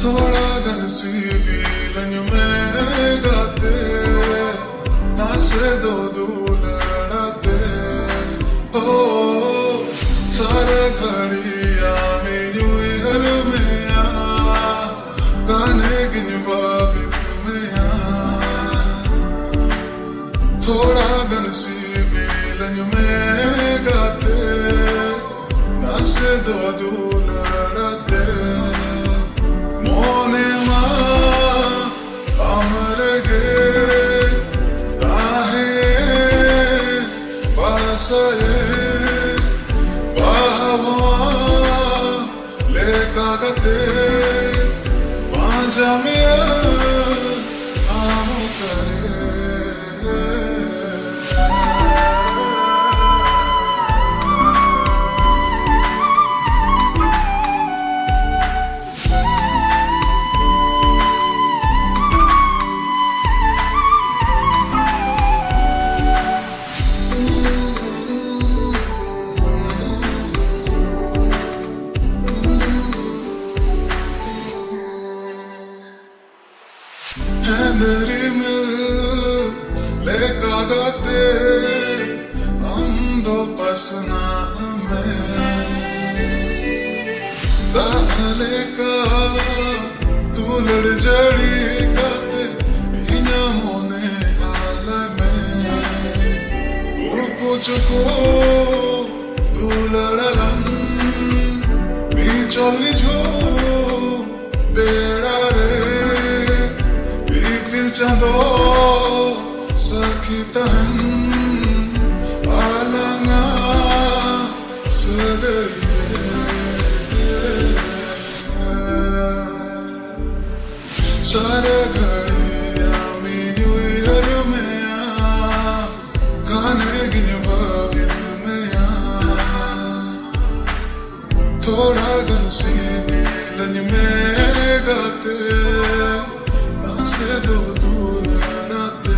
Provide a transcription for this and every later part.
थोड़ा गन सी भी लंज में गाते नासे दो दूलड़ाते हो सारे घड़िया में यूं ही हर में गाने गिन बाबित में थोड़ा गन सी भी लंज में गाते नासे दो दूलड़ाते मोने अमरगे ताहे पासये बाहवा लेकागते पांजामिया आम करे मेरी मिल लेकागते हम दो पसना में दाले का तू लड़ जड़ी गाते इन्या मोने आले में कुछ को तू लड़न बीचोली जो बेड़ा रे चंदो सखी तहन आलंगा सदैये सारे घड़िया में यूं ही हर में गाने गिन भावित में थोड़ा गन सी भी लंज में गाते से दो दूलड़ाते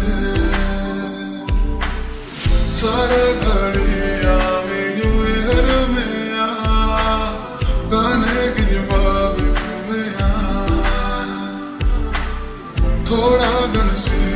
सारे घड़िया में यूं ही हर में गाने गिन बाबित में थोड़ा गन सी